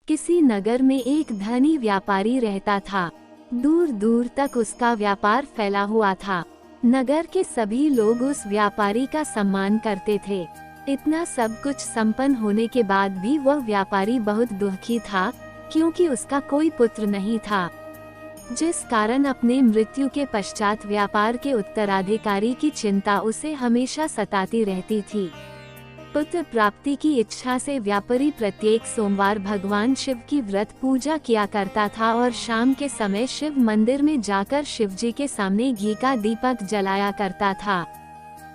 किसी नगर में एक धनी व्यापारी रहता था। दूर दूर तक उसका व्यापार फैला हुआ था। नगर के सभी लोग उस व्यापारी का सम्मान करते थे। इतना सब कुछ संपन्न होने के बाद भी वह व्यापारी बहुत दुखी था, क्योंकि उसका कोई पुत्र नहीं था, जिस कारण अपने मृत्यु के पश्चात व्यापार के उत्तराधिकारी की चिंता उसे हमेशा सताती रहती थी। पुत्र प्राप्ति की इच्छा से व्यापारी प्रत्येक सोमवार भगवान शिव की व्रत पूजा किया करता था और शाम के समय शिव मंदिर में जाकर शिवजी के सामने घी का दीपक जलाया करता था।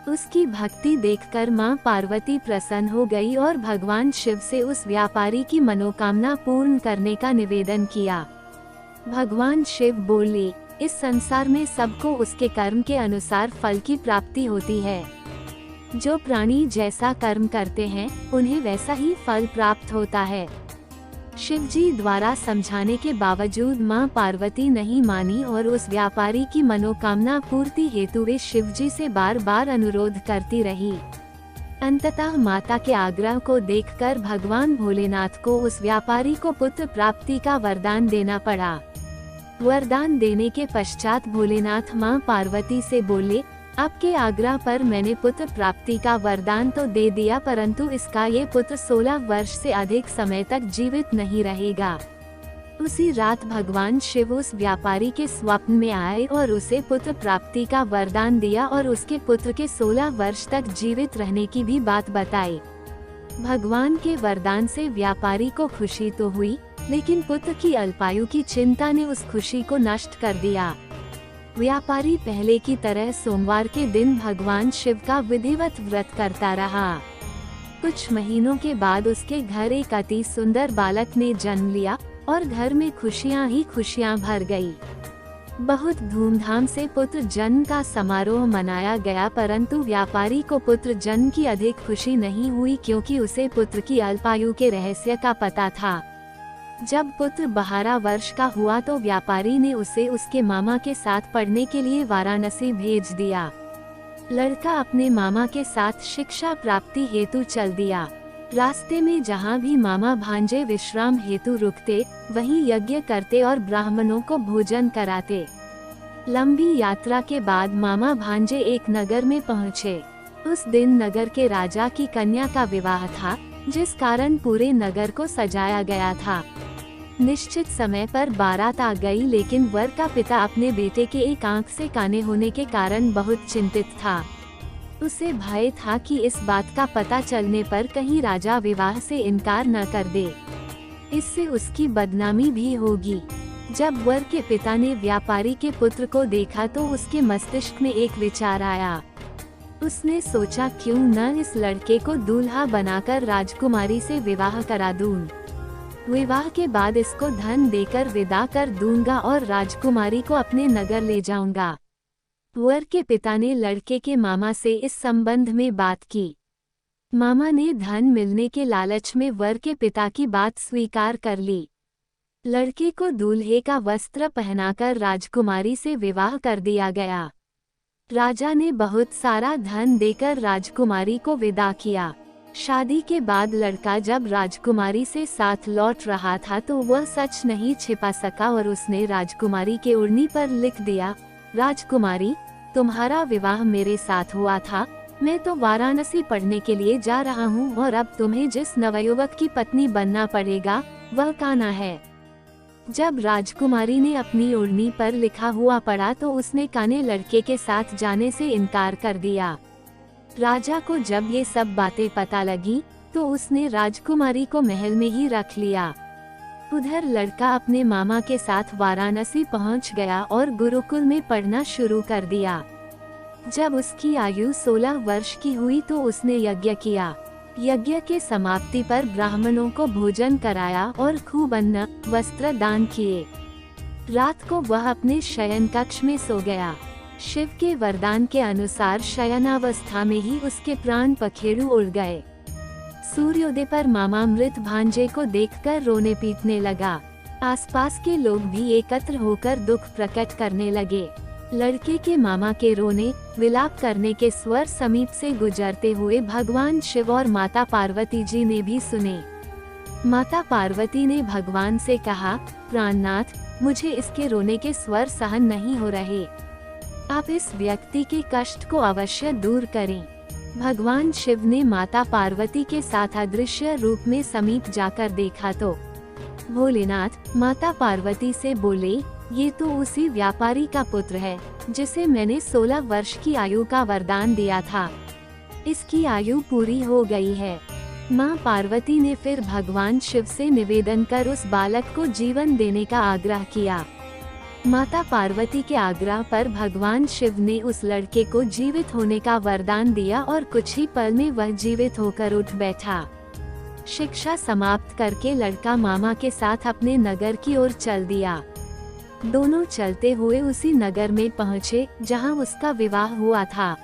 उसकी भक्ति देखकर मां पार्वती प्रसन्न हो गई और भगवान शिव से उस व्यापारी की मनोकामना पूर्ण करने का निवेदन किया। भगवान शिव बोले, इस संसार में सबको उसके कर्म के अनुसार फल की प्राप्ति होती है। जो प्राणी जैसा कर्म करते हैं, उन्हें वैसा ही फल प्राप्त होता है। शिवजी द्वारा समझाने के बावजूद मां पार्वती नहीं मानी और उस व्यापारी की मनोकामना पूर्ति हेतु वे शिवजी से बार बार अनुरोध करती रही। अंततः माता के आग्रह को देखकर भगवान भोलेनाथ को उस व्यापारी को पुत्र प्राप्ति का वरदान देना पड़ा। वरदान देने के पश्चात भोलेनाथ मां पार्वती से बोले, आपके आग्रह पर मैंने पुत्र प्राप्ति का वरदान तो दे दिया, परंतु इसका ये पुत्र 16 वर्ष से अधिक समय तक जीवित नहीं रहेगा। उसी रात भगवान शिव उस व्यापारी के स्वप्न में आए और उसे पुत्र प्राप्ति का वरदान दिया और उसके पुत्र के 16 वर्ष तक जीवित रहने की भी बात बताई। भगवान के वरदान से व्यापारी को खुशी तो हुई, लेकिन पुत्र की अल्पायु की चिंता ने उस खुशी को नष्ट कर दिया। व्यापारी पहले की तरह सोमवार के दिन भगवान शिव का विधिवत व्रत करता रहा। कुछ महीनों के बाद उसके घर एक अति सुंदर बालक ने जन्म लिया और घर में खुशियां ही खुशियां भर गई। बहुत धूमधाम से पुत्र जन्म का समारोह मनाया गया, परंतु व्यापारी को पुत्र जन्म की अधिक खुशी नहीं हुई, क्योंकि उसे पुत्र की अल्पायु के रहस्य का पता था। जब पुत्र 12 वर्ष का हुआ तो व्यापारी ने उसे उसके मामा के साथ पढ़ने के लिए वाराणसी भेज दिया। लड़का अपने मामा के साथ शिक्षा प्राप्ति हेतु चल दिया। रास्ते में जहाँ भी मामा भांजे विश्राम हेतु रुकते, वहीं यज्ञ करते और ब्राह्मणों को भोजन कराते। लंबी यात्रा के बाद मामा भांजे एक नगर में पहुँचे। उस दिन नगर के राजा की कन्या का विवाह था, जिस कारण पूरे नगर को सजाया गया था। निश्चित समय पर बारात आ गई, लेकिन वर का पिता अपने बेटे के एक आंख से काने होने के कारण बहुत चिंतित था। उसे भय था कि इस बात का पता चलने पर कहीं राजा विवाह से इनकार न कर दे, इससे उसकी बदनामी भी होगी। जब वर के पिता ने व्यापारी के पुत्र को देखा तो उसके मस्तिष्क में एक विचार आया। उसने सोचा, क्यों न इस लड़के को दूल्हा बनाकर राजकुमारी से विवाह करा दूं। विवाह के बाद इसको धन देकर विदा कर दूंगा और राजकुमारी को अपने नगर ले जाऊंगा। वर के पिता ने लड़के के मामा से इस संबंध में बात की। मामा ने धन मिलने के लालच में वर के पिता की बात स्वीकार कर ली। लड़के को दूल्हे का वस्त्र पहनाकर राजकुमारी से विवाह कर दिया गया। राजा ने बहुत सारा धन देकर राजकुमारी को विदा किया। शादी के बाद लड़का जब राजकुमारी से साथ लौट रहा था तो वह सच नहीं छिपा सका और उसने राजकुमारी के ओढ़नी पर लिख दिया, राजकुमारी, तुम्हारा विवाह मेरे साथ हुआ था। मैं तो वाराणसी पढ़ने के लिए जा रहा हूँ और अब तुम्हें जिस नवयुवक की पत्नी बनना पड़ेगा वह कान्हा है। जब राजकुमारी ने अपनी ओढ़नी पर लिखा हुआ पढ़ा तो उसने काने लड़के के साथ जाने से इनकार कर दिया। राजा को जब ये सब बातें पता लगी तो उसने राजकुमारी को महल में ही रख लिया। उधर लड़का अपने मामा के साथ वाराणसी पहुंच गया और गुरुकुल में पढ़ना शुरू कर दिया। जब उसकी आयु 16 वर्ष की हुई तो उसने यज्ञ किया। यज्ञ के समाप्ति पर ब्राह्मणों को भोजन कराया और खूब अन्न वस्त्र दान किए। रात को वह अपने शयन कक्ष में सो गया। शिव के वरदान के अनुसार शयनावस्था में ही उसके प्राण पखेरु उड़ गए। सूर्योदय पर मामा मृत भांजे को देखकर रोने पीटने लगा। आसपास के लोग भी एकत्र होकर दुख प्रकट करने लगे। लड़के के मामा के रोने विलाप करने के स्वर समीप से गुजरते हुए भगवान शिव और माता पार्वती जी ने भी सुने। माता पार्वती ने भगवान से कहा, प्राणनाथ, मुझे इसके रोने के स्वर सहन नहीं हो रहे। आप इस व्यक्ति के कष्ट को अवश्य दूर करें। भगवान शिव ने माता पार्वती के साथ अदृश्य रूप में समीप जाकर देखा तो भोलेनाथ माता पार्वती से बोले, ये तो उसी व्यापारी का पुत्र है जिसे मैंने 16 वर्ष की आयु का वरदान दिया था। इसकी आयु पूरी हो गई है। माँ पार्वती ने फिर भगवान शिव से निवेदन कर उस बालक को जीवन देने का आग्रह किया। माता पार्वती के आग्रह पर भगवान शिव ने उस लड़के को जीवित होने का वरदान दिया और कुछ ही पल में वह जीवित होकर उठ बैठा। शिक्षा समाप्त करके लड़का मामा के साथ अपने नगर की ओर चल दिया। दोनों चलते हुए उसी नगर में पहुँचे जहाँ उसका विवाह हुआ था।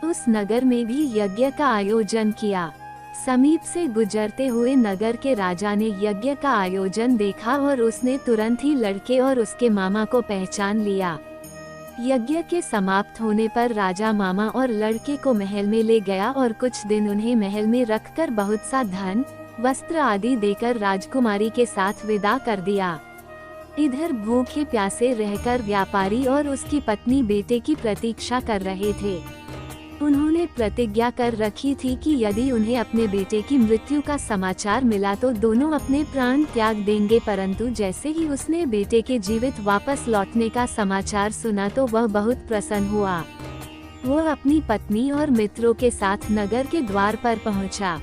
उस नगर में भी यज्ञ का आयोजन किया। समीप से गुजरते हुए नगर के राजा ने यज्ञ का आयोजन देखा और उसने तुरंत ही लड़के और उसके मामा को पहचान लिया। यज्ञ के समाप्त होने पर राजा मामा और लड़के को महल में ले गया और कुछ दिन उन्हें महल में रखकर बहुत सा धन, वस्त्र आदि देकर राजकुमारी के साथ विदा कर दिया। इधर भूखे प्यासे रहकर व्यापारी और उसकी पत्नी बेटे की प्रतीक्षा कर रहे थे। उन्होंने प्रतिज्ञा कर रखी थी कि यदि उन्हें अपने बेटे की मृत्यु का समाचार मिला तो दोनों अपने प्राण त्याग देंगे, परंतु जैसे ही उसने बेटे के जीवित वापस लौटने का समाचार सुना तो वह बहुत प्रसन्न हुआ। वह अपनी पत्नी और मित्रों के साथ नगर के द्वार पर पहुंचा।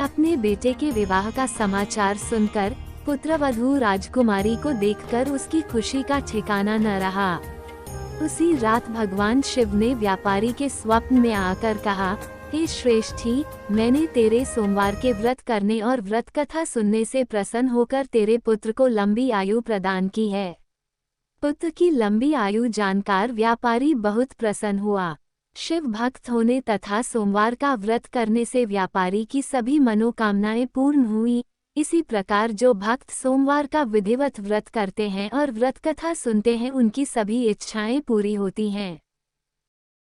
अपने बेटे के विवाह का समाचार सुनकर पुत्रवधू राजकुमारी को देखकर उसकी खुशी का ठिकाना न रहा। उसी रात भगवान शिव ने व्यापारी के स्वप्न में आकर कहा, हे श्रेष्ठी, मैंने तेरे सोमवार के व्रत करने और व्रत कथा सुनने से प्रसन्न होकर तेरे पुत्र को लंबी आयु प्रदान की है। पुत्र की लंबी आयु जानकर व्यापारी बहुत प्रसन्न हुआ। शिव भक्त होने तथा सोमवार का व्रत करने से व्यापारी की सभी मनोकामनाएं पूर्ण हुई। इसी प्रकार जो भक्त सोमवार का विधिवत व्रत करते हैं और व्रत कथा सुनते हैं उनकी सभी इच्छाएं पूरी होती हैं।